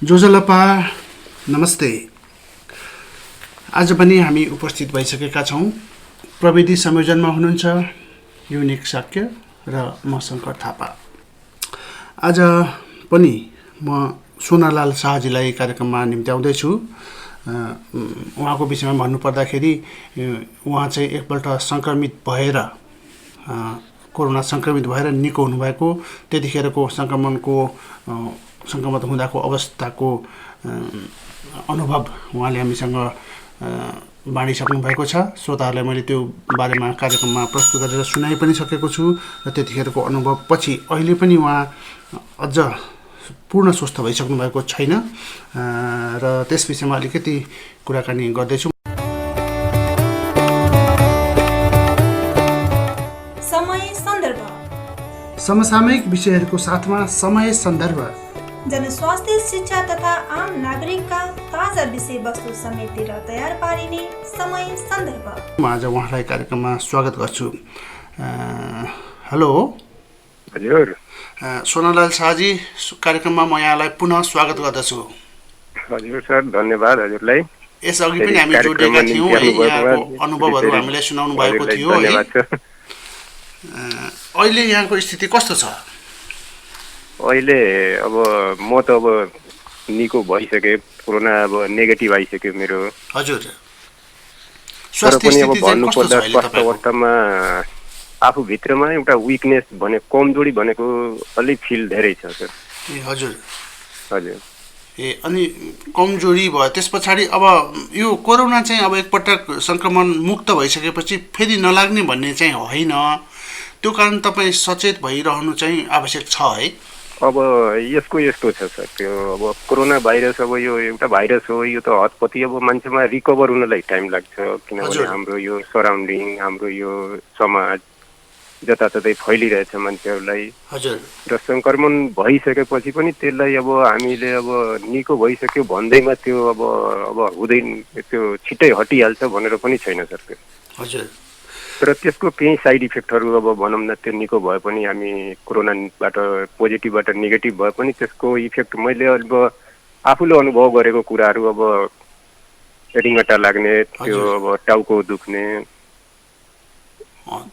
जोजलपा नमस्ते। आज पनि हामी उपस्थित भइसकेका छौँ। प्रविधि संयोजनमा हुनुहुन्छ युनिक साक्य र म शङ्कर थापा। आज पनि म सोना लाल शाहजीलाई कार्यक्रममा निम्त्याउँदैछु। उहाँको विषयमा भन्नुपर्दाखेरि उहाँ चाहिँ एकपल्ट सङ्क्रमित भएर कोरोना सङ्क्रमित भएर निको हुनुभएको, त्यतिखेरको सङ्क्रमित हुँदाको अवस्थाको अनुभव उहाँले हामीसँग बाँडिसक्नु भएको छ। श्रोताहरूलाई मैले त्यो बारेमा कार्यक्रममा प्रस्तुत गरेर सुनाइ पनि सकेको छु र त्यतिखेरको अनुभव पछि अहिले पनि उहाँ अझ पूर्ण स्वस्थ भइसक्नु भएको छैन र त्यस विषयमा अलिकति कुराकानी गर्दैछु। समय सन्दर्भ, समसामयिक विषयहरूको साथमा समय सन्दर्भ, जनस्वास्थ्य, शिक्षा तथा आम नागरिकका ताजा विषयवस्तु समेटेर तयार पारिने समय सन्दर्भ। म आज उहाँलाई कार्यक्रममा स्वागत गर्छु। हेलो। हजुर। सोना लाल शाहजी, कार्यक्रममा म यहाँलाई पुनः स्वागत गर्दछु। हजुर सर, धन्यवाद हजुरलाई। यसअघि पनि हामी जोडिएका थियौँ है, यहाँको अनुभवहरू हामीलाई सुनाउनु भएको थियो है। अहिले यहाँको स्थिति कस्तो छ? अहिले अब म त अब निको भइसके, कोरोना अब नेगेटिभ आइसक्यो मेरो। हजुर। तर पनि अब भन्नुपर्दा स्वास्थ्य अवस्थामा आफू भित्रमा एउटा विकनेस भने कमजोरी भनेको अलिक फिल धेरै छ सर। ए हजुर हजुर। ए अनि कमजोरी भयो, त्यस पछाडि अब यो कोरोना चाहिँ अब एकपटक सङ्क्रमण मुक्त भइसकेपछि फेरि नलाग्ने भन्ने चाहिँ होइन, त्यो कारण तपाईँ सचेत भइरहनु चाहिँ आवश्यक छ है। अब यसको यस्तो छ सर, त्यो अब कोरोना भाइरस अब यो एउटा भाइरस हो, यो त हतपति अब मान्छेमा रिकभर हुनलाई टाइम लाग्छ, किनभने हाम्रो यो सराउन्डिङ, हाम्रो यो समाज जताततै फैलिरहेछ मान्छेहरूलाई। हजुर। र सङ्क्रमण भइसकेपछि पनि त्यसलाई अब हामीले अब निको भइसक्यो भन्दैमा त्यो अब हुँदैन, त्यो छिट्टै हटिहाल्छ भनेर पनि छैन सर त्यो। हजुर। तर त्यसको केही साइड इफेक्टहरू अब भनौँ न, त्यो निको भए पनि हामी कोरोनाबाट पोजिटिभबाट नेगेटिभ भए पनि त्यसको इफेक्ट मैले अब आफूले अनुभव गरेको कुराहरू, अब रिङ्गटा लाग्ने, त्यो अब टाउको दुख्ने,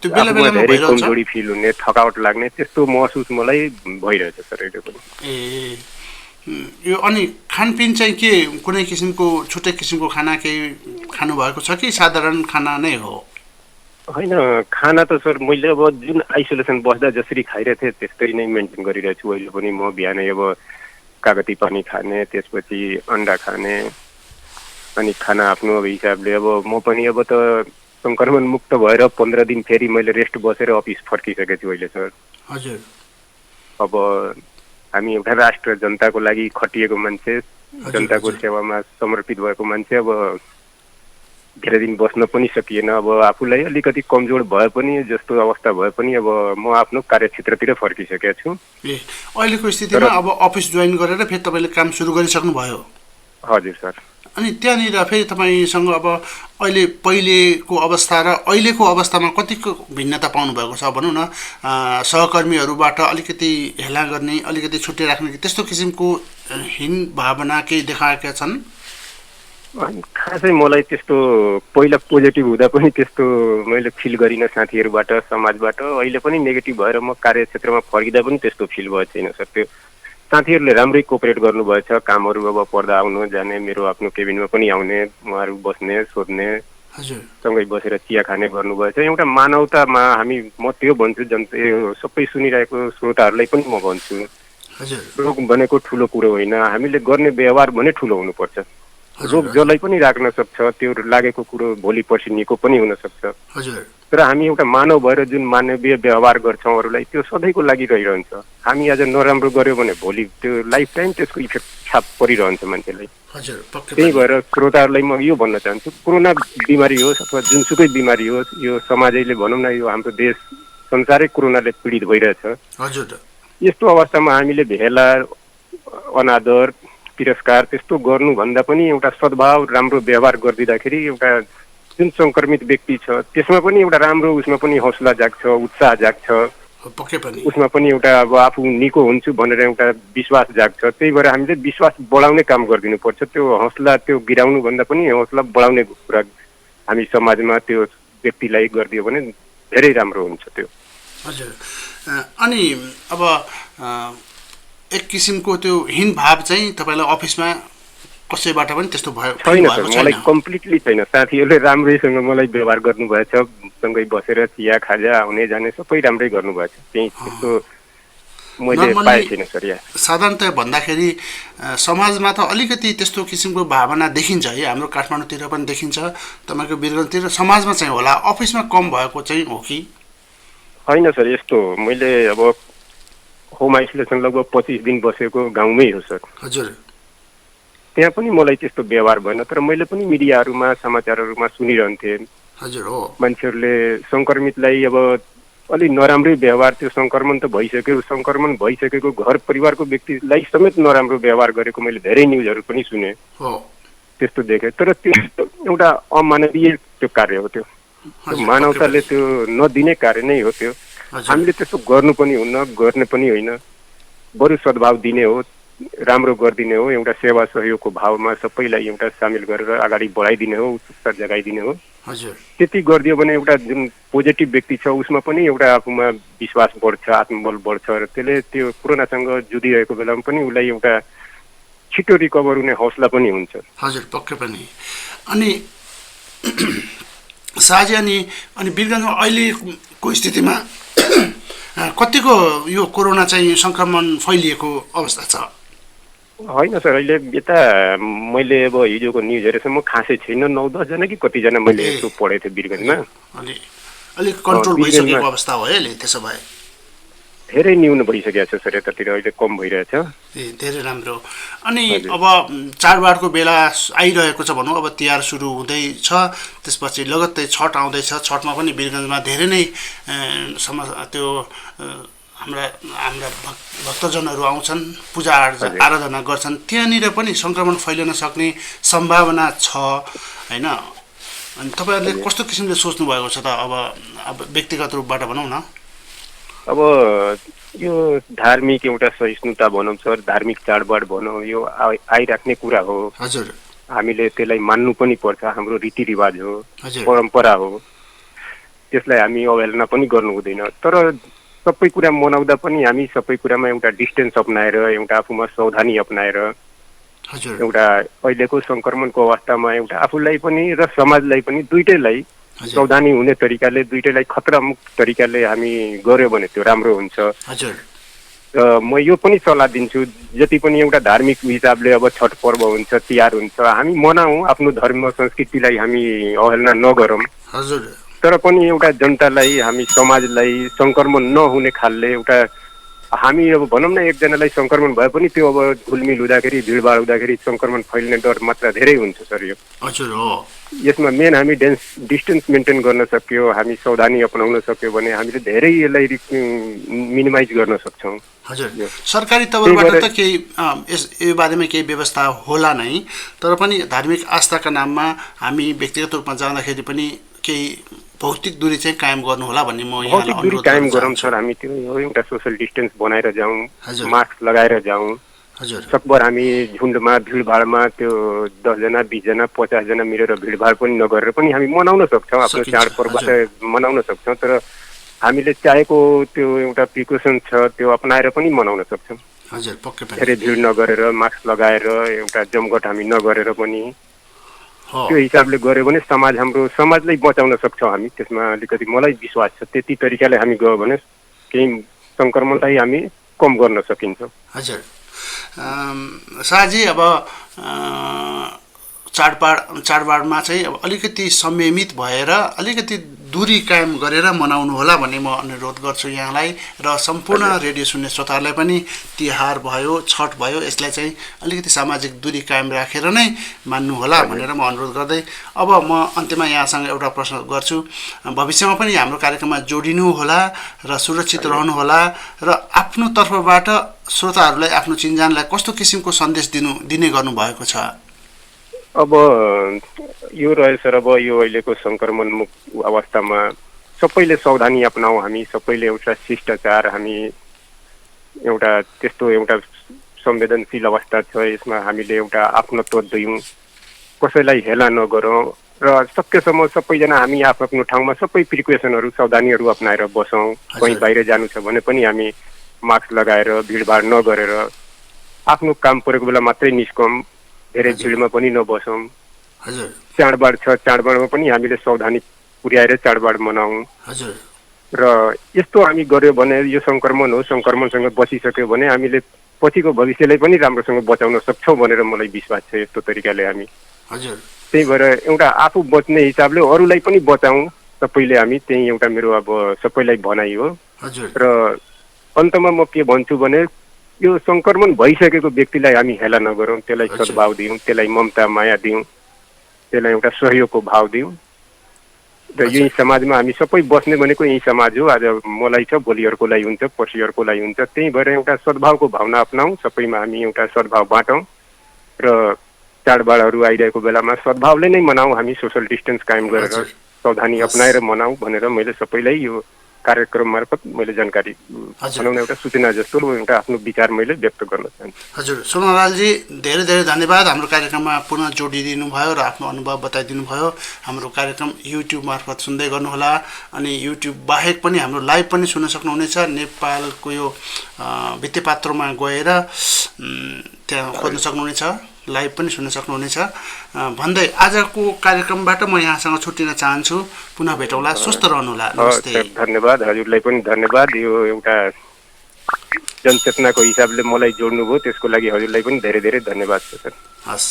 धेरै कमजोरी फिल हुने, थकावट लाग्ने, त्यस्तो महसुस मलाई भइरहेछ सर अहिले पनि। ए यो अनि खानपिन चाहिँ के कुनै किसिमको छुट्टै किसिमको खाना केही खानुभएको छ कि साधारण खाना नै हो? होइन, खाना त सर मैले अब जुन आइसोलेसन बस्दा जसरी खाइरहेको थिएँ त्यस्तै नै मेन्टेन गरिरहेको छु अहिले पनि। म बिहानै अब कागती पानी खाने, त्यसपछि अन्डा खाने, अनि खाना आफ्नो अब हिसाबले। अब म पनि अब त सङ्क्रमण मुक्त भएर 15 दिन फेरि मैले रेस्ट बसेर अफिस फर्किसकेको छु अहिले सर। हजुर। अब हामी एउटा राष्ट्र जनताको लागि खटिएको मान्छे, जनताको सेवामा समर्पित भएको मान्छे, अब धेरै दिन बस्न पनि सकिएन। अब आफूलाई अलिकति कमजोर भए पनि, जस्तो अवस्था भए पनि अब म आफ्नो कार्यक्षेत्रतिर फर्किसकेको छु। ए अहिलेको स्थितिमा अब अफिस जोइन गरेर फेरि तपाईँले काम सुरु गरिसक्नु भयो? हजुर सर। अनि त्यहाँनिर फेरि तपाईँसँग अब अहिले पहिलेको अवस्था र अहिलेको अवस्थामा कतिको भिन्नता पाउनु भएको छ भनौँ न? सहकर्मीहरूबाट अलिकति हेला गर्ने, अलिकति छुट्टै राख्ने, त्यस्तो किसिमको हीन भावना केही देखाएका छन्? खासै मलाई त्यस्तो पहिला पोजिटिभ हुँदा पनि त्यस्तो मैले फिल गरिनँ साथीहरूबाट, समाजबाट। अहिले पनि नेगेटिभ भएर म कार्यक्षेत्रमा फर्किँदा पनि त्यस्तो फिल भएको छैन सर। त्यो साथीहरूले राम्रै कोअपरेट गर्नुभएछ, कामहरू अब पर्दा आउनु जाने, मेरो आफ्नो केबिनमा पनि आउने, उहाँहरू बस्ने, सोध्ने, सँगै बसेर चिया खाने गर्नुभएछ। एउटा मानवतामा हामी, म त्यो भन्छु, सबै सुनिरहेको श्रोताहरूलाई पनि म भन्छु, रोग भनेको ठुलो कुरो होइन, हामीले गर्ने व्यवहार भने ठुलो हुनुपर्छ। रोग जसलाई पनि राख्न सक्छ, त्यो लागेको कुरो भोलि पर्सि निको पनि हुन सक्छ। तर हामी एउटा मानव भएर जुन मानवीय व्यवहार गर्छौँ अरूलाई, त्यो सधैँको लागि रहिरहन्छ। हामी आज नराम्रो गऱ्यो भने भोलि त्यो लाइफ टाइम त्यसको इफेक्ट छाप परिरहन्छ मान्छेलाई। त्यही भएर श्रोताहरूलाई म यो भन्न चाहन्छु, कोरोना बिमारी होस् अथवा जुनसुकै बिमारी होस्, यो समाजले भनौँ न, यो हाम्रो देश संसारै कोरोनाले पीडित भइरहेछ। यस्तो अवस्थामा हामीले भेला, अनादर, तिरस्कार त्यस्तो गर्नुभन्दा पनि एउटा सद्भाव, राम्रो व्यवहार गरिदिँदाखेरि एउटा जुन सङ्क्रमित व्यक्ति छ त्यसमा पनि एउटा राम्रो उसमा पनि हौसला जाग्छ, उत्साह जाग्छ। पक्कै पनि उसमा पनि एउटा अब आफू निको हुन्छु भनेर एउटा विश्वास जाग्छ। त्यही भएर हामीले विश्वास बढाउने काम गरिदिनु पर्छ। त्यो हौसला त्यो गिराउनु भन्दा पनि हौसला बढाउने कुरा हामी समाजमा त्यो व्यक्तिलाई गरिदियो भने धेरै राम्रो हुन्छ त्यो। हजुर अनि अब एक किसिमको त्यो हीन भाव चाहिँ तपाईँलाई अफिसमा कसैबाट पनि त्यस्तो भयो छैन सर, मलाई कम्प्लिटली छैन। साथीहरूले राम्रैसँग मलाई व्यवहार गर्नुभएछ, सँगै बसेर चिया खाजा आउने जाने सबै राम्रै गर्नुभएछ। त्यही त्यस्तो मैले पाएको छैन सर। यहाँ साधारणतया भन्दाखेरि समाजमा त अलिकति त्यस्तो किसिमको भावना देखिन्छ है, हाम्रो काठमाडौँतिर पनि देखिन्छ, तपाईँको बिरगन्जतिर, समाजमा चाहिँ होला, अफिसमा कम भएको चाहिँ हो कि होइन सर? यस्तो मैले अब होम आइसोलेसन लगभग 25 दिन बसेको गाउँमै हो सर। हजुर त्यहाँ पनि मलाई त्यस्तो व्यवहार भएन, तर मैले पनि मिडियाहरूमा समाचारहरूमा सुनिरहन्थेँ। हजुर हो, मान्छेहरूले सङ्क्रमितलाई अब अलि नराम्रै व्यवहार, त्यो सङ्क्रमण त भइसक्यो, सङ्क्रमण भइसकेको घर परिवारको व्यक्तिलाई समेत नराम्रो व्यवहार गरेको मैले धेरै न्युजहरू पनि सुने, त्यस्तो देखेँ। तर त्यो एउटा अमानवीय त्यो कार्य हो, त्यो मानवताले त्यो नदिने कार्य नै हो त्यो। हामीले त्यस्तो गर्नु पनि हुन्न, गर्ने पनि होइन, बरु सद्भाव दिने हो, राम्रो गरिदिने हो, एउटा सेवा सहयोगको भावमा सबैलाई एउटा सामेल गरेर अगाडि बढाइदिने हो, उत्सुकता जगाइदिने हो। त्यति गरिदियो भने एउटा जुन पोजिटिभ व्यक्ति छ उसमा पनि एउटा आफूमा विश्वास बढ्छ, आत्मबल बढ्छ र त्यसले त्यो कोरोनासँग जुधिरहेको बेलामा पनि उसलाई एउटा छिटो रिकभर हुने हौसला पनि हुन्छ। हजुर पक्कै पनि। अनि साझी अनि बिरगन्जमा अहिलेको स्थितिमा कतिको यो कोरोना चाहिँ सङ्क्रमण फैलिएको अवस्था छ? होइन सर, अहिले यता मैले अब हिजोको न्युज हेरेसम्म खासै छैन, 9-10 जना कि कतिजना मैले यसो पढेको थिएँ बिरगन्जमा। अलिक कन्ट्रोल भइसकेको अवस्था हो है अहिले? त्यसो भए धेरै न्यून भइसकेको छ सर, यतातिर अहिले कम भइरहेछ। धेरै राम्रो। अनि अब चाडबाडको बेला आइरहेको छ भनौँ, अब तिहार सुरु हुँदैछ, त्यसपछि लगत्तै छठ आउँदैछ। छठमा पनि बिरगन्जमा धेरै नै त्यो हाम्रा भक्तजनहरू आउँछन्, पूजा आराधना गर्छन्, त्यहाँनिर पनि सङ्क्रमण फैलिन सक्ने सम्भावना छ होइन? अनि तपाईँहरूले कस्तो किसिमले सोच्नु भएको छ त अब व्यक्तिगत रूपबाट भनौँ न? अब यो धार्मिक एउटा सहिष्णुता भनौँ सर, धार्मिक चाडबाड भनौँ, यो आइराख्ने कुरा हो। हजुर हामीले त्यसलाई मान्नु पनि पर्छ, हाम्रो रीतिरिवाज हो, परम्परा हो, त्यसलाई हामी अवहेलना पनि गर्नु हुँदैन। तर सबै कुरा मनाउँदा पनि हामी सबै कुरामा एउटा डिस्टेन्स अपनाएर, एउटा आफूमा सावधानी अपनाएर, एउटा अहिलेको सङ्क्रमणको अवस्थामा एउटा आफूलाई पनि र समाजलाई पनि दुइटैलाई सावधानी हुने तरिकाले, दुइटैलाई खतरामुक्त तरिकाले हामी गर्यो भने त्यो राम्रो हुन्छ। म यो पनि सल्लाह दिन्छु, जति पनि एउटा धार्मिक हिसाबले अब छठ पर्व हुन्छ, तिहार हुन्छ, हामी मनाऊ, आफ्नो धर्म संस्कृतिलाई हामी अवहेलना नगरौँ। तर पनि एउटा जनतालाई, हामी समाजलाई सङ्क्रमण नहुने खालले एउटा हामी अब भनौँ न एकजनालाई सङ्क्रमण भए पनि त्यो अब घुलमिल हुँदाखेरि, भिडभाड हुँदाखेरि सङ्क्रमण फैलिने डर मात्रा धेरै हुन्छ सर। यो यसमा मेन हामी डिस्टेन्स मेन्टेन गर्न सक्यो, हामी सावधानी अपनाउन सक्यो भने हामीले धेरै यसलाई मिनिमाइज गर्न सक्छौँ। हजुर सरकारी तवरबाट त केही यो बारेमा केही व्यवस्था होला नै, तर पनि धार्मिक आस्थाका नाममा हामी व्यक्तिगत रूपमा जाँदाखेरि पनि केही भौतिक दूरी चाहिँ कायम गर्नु होला भन्ने म यहाँलाई अनुरोध कायम गरौँ सर। हामी त्यो एउटा सोसल डिस्टेन्स बनाएर जाउँ, मास्क लगाएर जाउँ। सकभर हामी झुन्डमा, भिडभाडमा त्यो 10 जना, 20 जना, 50 जना मिलेर भिडभाड पनि नगरेर पनि हामी मनाउन सक्छौँ, आफ्नो चाडपर्वबाट मनाउन सक्छौँ। तर हामीले चाहेको त्यो एउटा प्रिकसन छ त्यो अपनाएर पनि मनाउन सक्छौँ। धेरै भिड नगरेर, मास्क लगाएर, एउटा जमघट हामी नगरेर पनि त्यो हिसाबले गऱ्यो भने हाम्रो समाजलाई बचाउन सक्छौँ हामी। त्यसमा अलिकति मलाई विश्वास छ, त्यति तरिकाले हामी गयो भने केही सङ्क्रमणलाई हामी कम गर्न सकिन्छ। हजुर साझी अब चाडबाडमा चाहिँ अब अलिकति संयमित भएर अलिकति दूरी कायम गरेर मनाउनु होला भन्ने म अनुरोध गर्छु यहाँलाई र सम्पूर्ण रेडियो सुन्ने श्रोताहरूलाई पनि। तिहार भयो, छठ भयो, यसलाई चाहिँ अलिकति सामाजिक दूरी कायम राखेर नै मान्नु होला भनेर म अनुरोध गर्दै अब म अन्त्यमा यहाँसँग एउटा प्रश्न गर्छु। भविष्यमा पनि हाम्रो कार्यक्रममा जोडिनु होला र सुरक्षित रहनु होला र आफ्नो तर्फबाट श्रोताहरूलाई, आफ्नो चिन्जानलाई कस्तो किसिमको सन्देश दिने गर्नुभएको छ? अब यो रह्यो सर, अब यो अहिलेको सङ्क्रमण अवस्थामा सबैले सावधानी अपनाऊ, हामी सबैले एउटा शिष्टाचार, हामी एउटा त्यस्तो एउटा संवेदनशील अवस्था छ, यसमा हामीले एउटा आफ्नत्व दियौँ, कसैलाई हेला नगरौँ र सकेसम्म सबैजना हामी आफ्नो ठाउँमा सबै प्रिकसनहरू सावधानीहरू अपनाएर बसौँ। कहीँ बाहिर जानु छ भने पनि हामी मास्क लगाएर भिडभाड नगरेर आफ्नो काम परेको बेला मात्रै निस्कौँ, धेरै भिडमा पनि नबसौँ। चाडबाड छ, चाडबाडमा पनि हामीले सावधानी पुर्याएर चाडबाड मनाउँ। र यस्तो हामी गर्यो भने यो सङ्क्रमण हो, सङ्क्रमणसँग बसिसक्यो भने हामीले पछिको भविष्यलाई पनि राम्रोसँग बचाउन सक्छौँ भनेर मलाई विश्वास छ। यस्तो तरिकाले हामी त्यही भएर एउटा आफू बच्ने हिसाबले अरूलाई पनि बचाउँ सबैले, हामी त्यही एउटा मेरो अब सबैलाई भनाइ हो। र अन्तमा म के भन्छु भने यो सङ्क्रमण भइसकेको व्यक्तिलाई हामी हेला नगरौँ, त्यसलाई सद्भाव दियौँ, त्यसलाई ममता माया दियौँ, त्यसलाई एउटा सहयोगको भाव दियौँ। र यही समाजमा हामी सबै बस्ने भनेको यही समाज हो। आज मलाई छ, भोलि अर्कोलाई हुन्छ, पर्सि अर्कोलाई हुन्छ। त्यही भएर एउटा सद्भावको भावना अपनाउँ, सबैमा हामी एउटा सद्भाव बाँटौँ र चाडबाडहरू आइरहेको बेलामा सद्भावले नै मनाउँ, हामी सोसल डिस्टेन्स कायम गरेर सावधानी अपनाएर मनाउँ भनेर मैले सबैलाई यो कार्यक्रम मार्फत मैले जानकारी बनाउने एउटा सूचना जस्तो एउटा आफ्नो विचार मैले व्यक्त गर्न चाहन्छु। हजुर सोनालालजी, धेरै धेरै धन्यवाद हाम्रो कार्यक्रममा पुनः जोडिदिनु भयो र आफ्नो अनुभव बताइदिनु भयो। हाम्रो कार्यक्रम युट्युब मार्फत सुन्दै गर्नुहोला, अनि युट्युब बाहेक पनि हाम्रो लाइभ पनि सुन्न सक्नुहुनेछ। नेपालको यो भित्तेपात्रोमा गएर त्यहाँ खोज्न सक्नुहुनेछ, लाइभ पनि सुन्न सक्नुहुनेछ भन्दै आजको कार्यक्रमबाट म यहाँसँग छुट्टिन चाहन्छु। पुनः भेटौँला, स्वस्थ रहनुहोला, नमस्ते। धन्यवाद, हजुरलाई पनि धन्यवाद। यो एउटा जनचेतनाको हिसाबले मलाई जोड्नुभयो, त्यसको लागि हजुरलाई पनि धेरै धेरै धन्यवाद छ सर। हस्।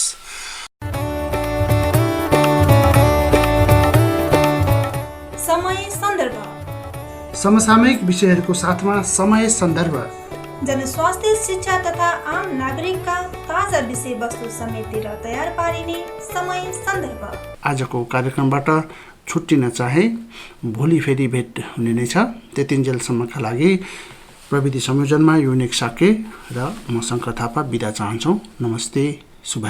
समय सन्दर्भ, समसामयिक विषयहरूको साथमा समय सन्दर्भ, जनस्वास्थ्य, शिक्षा तथा आम नागरिकका ताजा विषयवस्तु समेटेर तयार पारिने समय सन्दर्भ। आजको कार्यक्रमबाट छुट्टिन चाहे, भोलि फेरि भेट हुने नै छ। त्यतिन्जेलसम्मका लागि प्रविधि संयोजनमा युनिक साक्य र म शङ्कर थापा बिदा चाहन्छौँ। नमस्ते, शुभ।